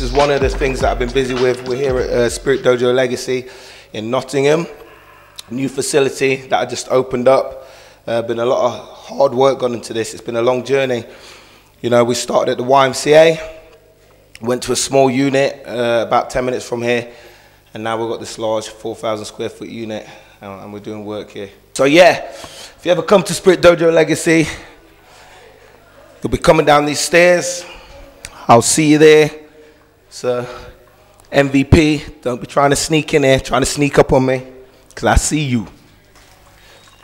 is one of the things that I've been busy with. We're here at Spirit Dojo Legacy in Nottingham. New facility that I just opened up. Been a lot of hard work gone into this. It's been a long journey. You know, we started at the YMCA, went to a small unit about 10 minutes from here, and now we've got this large 4,000 square foot unit, and we're doing work here. So yeah, if you ever come to Spirit Dojo Legacy, you'll be coming down these stairs. I'll see you there. So MVP, don't be trying to sneak in here, trying to sneak up on me, because I see you.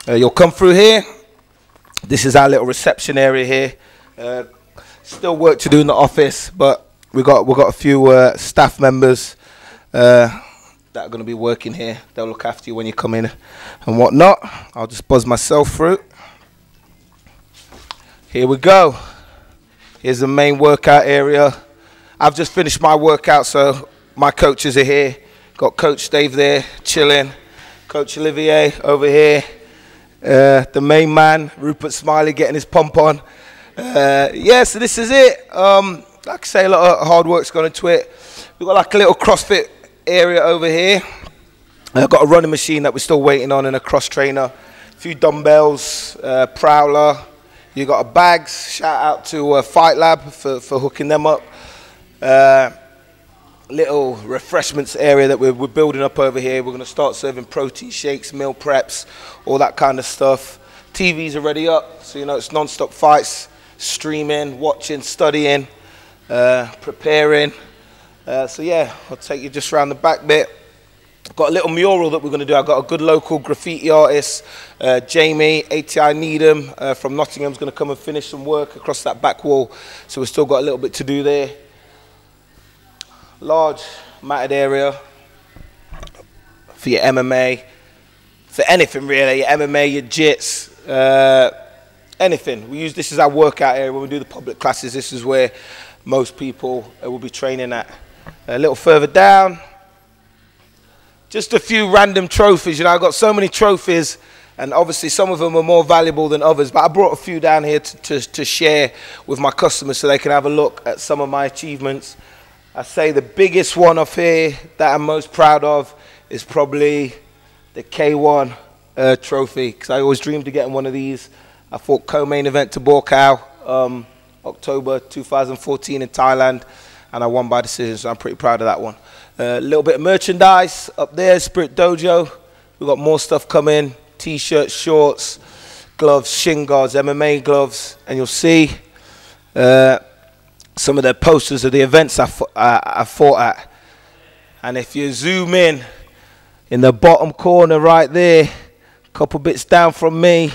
You'll come through here. This is our little reception area here. Still work to do in the office, but we got a few staff members that are going to be working here. They'll look after you when you come in and whatnot. I'll just buzz myself through. Here we go. Here's the main workout area. I've just finished my workout, so my coaches are here. Got Coach Dave there, chilling. Coach Olivier over here. The main man, Rupert Smiley, getting his pump on. Yeah, so this is it. Like I say, a lot of hard work's gone into it. We've got like a little CrossFit area over here. I've got a running machine that we're still waiting on and a cross trainer. A few dumbbells, prowler. You got a bags. Shout out to Fight Lab for hooking them up. Little refreshments area that we're building up over here. We're going to start serving protein shakes, meal preps, all that kind of stuff. TV's already up, so you know it's non-stop fights, streaming, watching, studying, preparing. So yeah, I'll take you just around the back bit. Got a little mural that we're going to do. I've got a good local graffiti artist, Jamie, ATI Needham from Nottingham, is going to come and finish some work across that back wall. So we've still got a little bit to do there. Large matted area for your MMA, for anything really, your MMA, your jits, anything. We use this as our workout area when we do the public classes. This is where most people will be training at. A little further down, just a few random trophies. You know, I've got so many trophies, and obviously some of them are more valuable than others, but I brought a few down here to share with my customers so they can have a look at some of my achievements. I say the biggest one off here that I'm most proud of is probably the K1 trophy, because I always dreamed of getting one of these. I fought co-main event to Borkow, October 2014 in Thailand, and I won by decision, so I'm pretty proud of that one. A little bit of merchandise up there, Spirit Dojo. We've got more stuff coming, t-shirts, shorts, gloves, shin guards, MMA gloves, and you'll see some of the posters of the events I fought at. And if you zoom in the bottom corner right there, a couple bits down from me,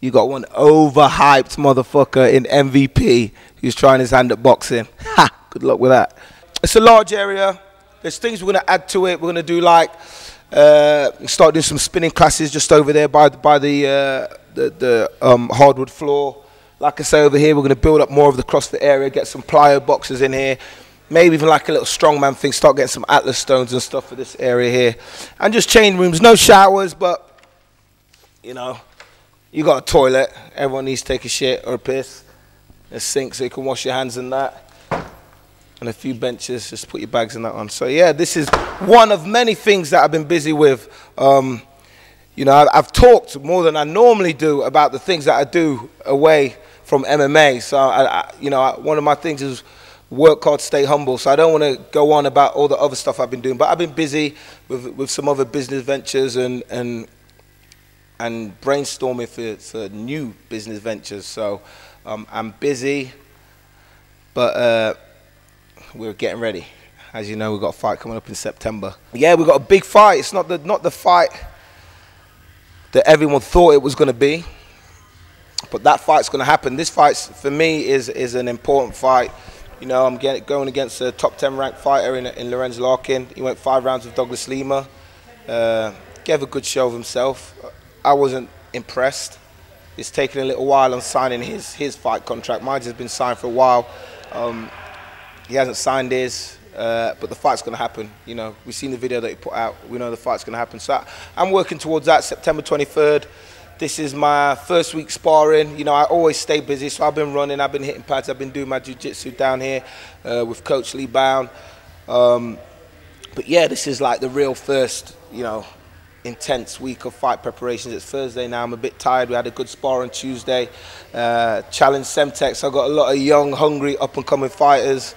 you got one overhyped motherfucker in MVP who's trying his hand at boxing. Ha! Good luck with that. It's a large area. There's things we're going to add to it. We're going to do like, start doing some spinning classes just over there by the hardwood floor. Like I say, over here, we're going to build up more of the CrossFit area, get some plyo boxes in here, maybe even like a little strongman thing, start getting some Atlas stones and stuff for this area here. And just chain rooms, no showers, but, you know, you got a toilet. Everyone needs to take a shit or a piss. A sink so you can wash your hands in that. And a few benches, just put your bags in that one. So, yeah, this is one of many things that I've been busy with. You know, I've talked more than I normally do about the things that I do away from MMA. So, you know, one of my things is work hard, stay humble. So I don't want to go on about all the other stuff I've been doing. But I've been busy with some other business ventures and brainstorming for new business ventures. So I'm busy, but we're getting ready. As you know, we've got a fight coming up in September. Yeah, we've got a big fight. It's not the fight that everyone thought it was going to be, but that fight's going to happen. This fight, for me, is an important fight. You know, I'm going against a top 10 ranked fighter in Lorenz Larkin. He went 5 rounds with Douglas Lima. Gave a good show of himself. I wasn't impressed. It's taken a little while on signing his fight contract. Mine has been signed for a while. He hasn't signed his. But the fight's going to happen. You know, we've seen the video that he put out. We know the fight's going to happen. So I'm working towards that, September 23rd. This is my first week sparring. You know, I always stay busy, so I've been running, I've been hitting pads, I've been doing my jiu-jitsu down here with Coach Lee Bound. But yeah, this is like the real first, you know, intense week of fight preparations. It's Thursday now, I'm a bit tired. We had a good spar on Tuesday. Challenge Semtex, I've got a lot of young, hungry, up-and-coming fighters.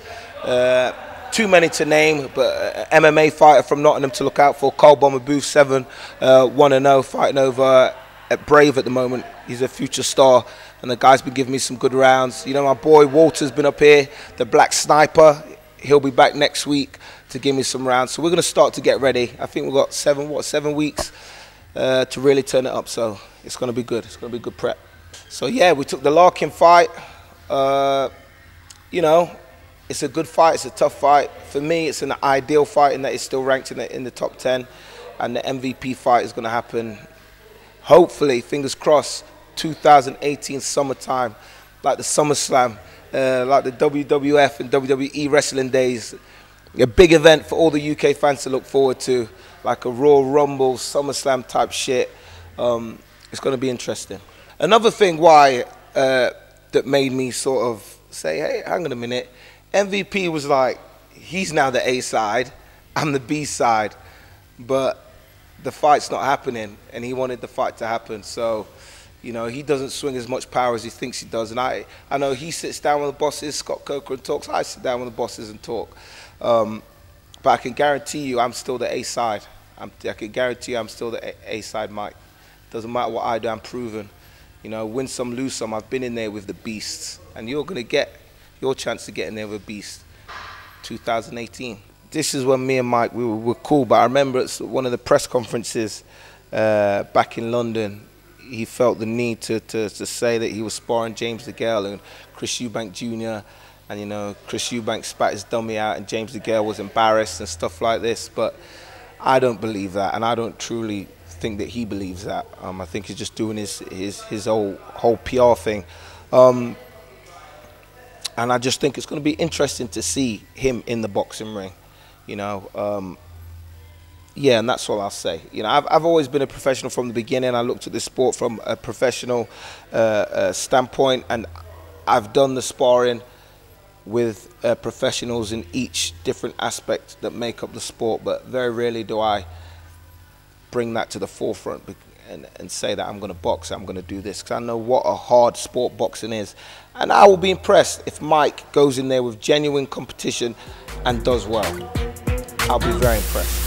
Too many to name, but MMA fighter from Nottingham to look out for, Carl Bomber Booth 7, 1-0, fighting over at Brave at the moment. He's a future star, and the guy's been giving me some good rounds. You know, my boy Walter's been up here, the Black Sniper. He'll be back next week to give me some rounds. So we're going to start to get ready. I think we've got 7 weeks to really turn it up. So it's going to be good. It's going to be good prep. So yeah, we took the Larkin fight. You know, it's a good fight. It's a tough fight. For me, it's an ideal fight in that it's still ranked in the top 10. And the MVP fight is going to happen, hopefully, fingers crossed, 2018 summertime, like the SummerSlam, like the WWF and WWE wrestling days. A big event for all the UK fans to look forward to, like a Royal Rumble, SummerSlam type shit. It's going to be interesting. Another thing why that made me sort of say, hey, hang on a minute. MVP was like, he's now the A side, I'm the B side, but the fight's not happening, and he wanted the fight to happen. So, you know, he doesn't swing as much power as he thinks he does. And I know he sits down with the bosses, Scott Coker, and talks. I sit down with the bosses and talk. But I can guarantee you I'm still the A side. I can guarantee you I'm still the A side, Mike. Doesn't matter what I do, I'm proven. You know, win some, lose some. I've been in there with the beasts. And you're going to get your chance to get in there with a beast 2018. This is when me and Mike, we were cool. But I remember at one of the press conferences back in London, he felt the need to say that he was sparring James DeGale and Chris Eubank Jr. And, you know, Chris Eubank spat his dummy out and James DeGale was embarrassed and stuff like this. But I don't believe that, and I don't truly think that he believes that. I think he's just doing his whole PR thing. And I just think it's going to be interesting to see him in the boxing ring, you know. Yeah, and that's all I'll say. You know, I've always been a professional from the beginning. I looked at this sport from a professional standpoint, and I've done the sparring with professionals in each different aspect that make up the sport, but very rarely do I bring that to the forefront and say that I'm going to box, I'm going to do this, because I know what a hard sport boxing is. And I will be impressed if Mike goes in there with genuine competition and does well. I'll be very impressed.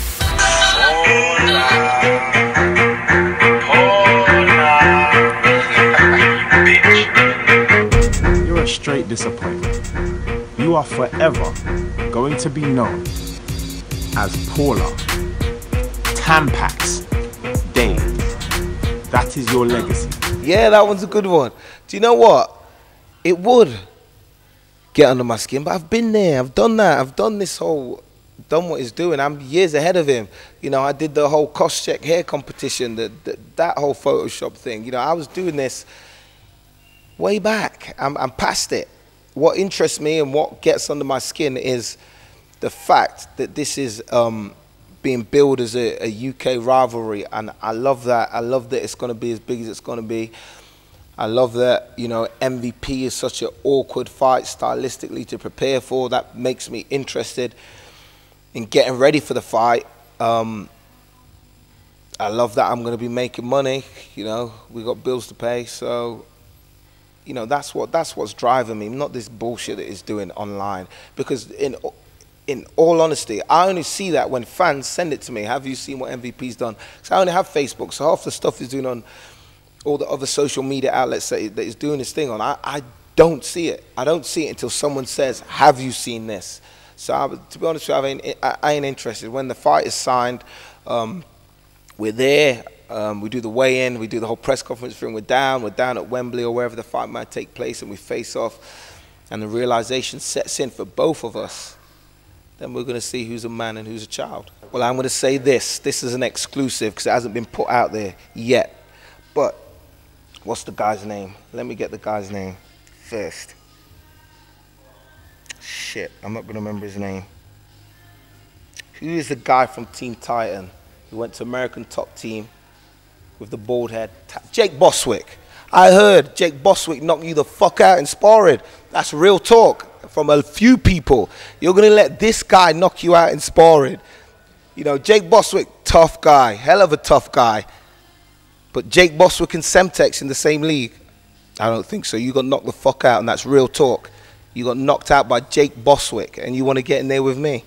You're a straight disappointment. You are forever going to be known as Paula Tampax Daley. That is your legacy. Yeah, that one's a good one. Do you know what? It would get under my skin, but I've been there. I've done that. I've done done what he's doing. I'm years ahead of him. You know, I did the whole cost check hair competition, that whole Photoshop thing. You know, I was doing this way back. I'm past it. What interests me and what gets under my skin is the fact that this is being billed as a UK rivalry, and I love that. I love that it's going to be as big as it's going to be. I love that, you know, MVP is such an awkward fight stylistically to prepare for. That makes me interested in getting ready for the fight. I love that I'm going to be making money. You know, we got bills to pay, so you know that's what's driving me, not this bullshit that he's doing online. Because in all honesty, I only see that when fans send it to me. Have you seen what MVP's done? So I only have Facebook, so half the stuff he's doing on all the other social media outlets that he's doing his thing on, I don't see it. I don't see it until someone says, have you seen this? So to be honest with you, I ain't interested. When the fight is signed, we're there. We do the weigh-in, we do the whole press conference thing. We're down at Wembley or wherever the fight might take place, and we face off, and the realization sets in for both of us. Then we're going to see who's a man and who's a child. Well, I'm going to say this. This is an exclusive because it hasn't been put out there yet. But what's the guy's name? Let me get the guy's name first. Shit, I'm not going to remember his name. Who is the guy from Team Titan who went to American Top Team with the bald head. Jake Boswick. I heard Jake Boswick knock you the fuck out in sparring. That's real talk from a few people. You're going to let this guy knock you out in sparring. You know, Jake Boswick, tough guy. Hell of a tough guy. But Jake Boswick and Semtex in the same league? I don't think so. You got knocked the fuck out, and that's real talk. You got knocked out by Jake Boswick, and you want to get in there with me?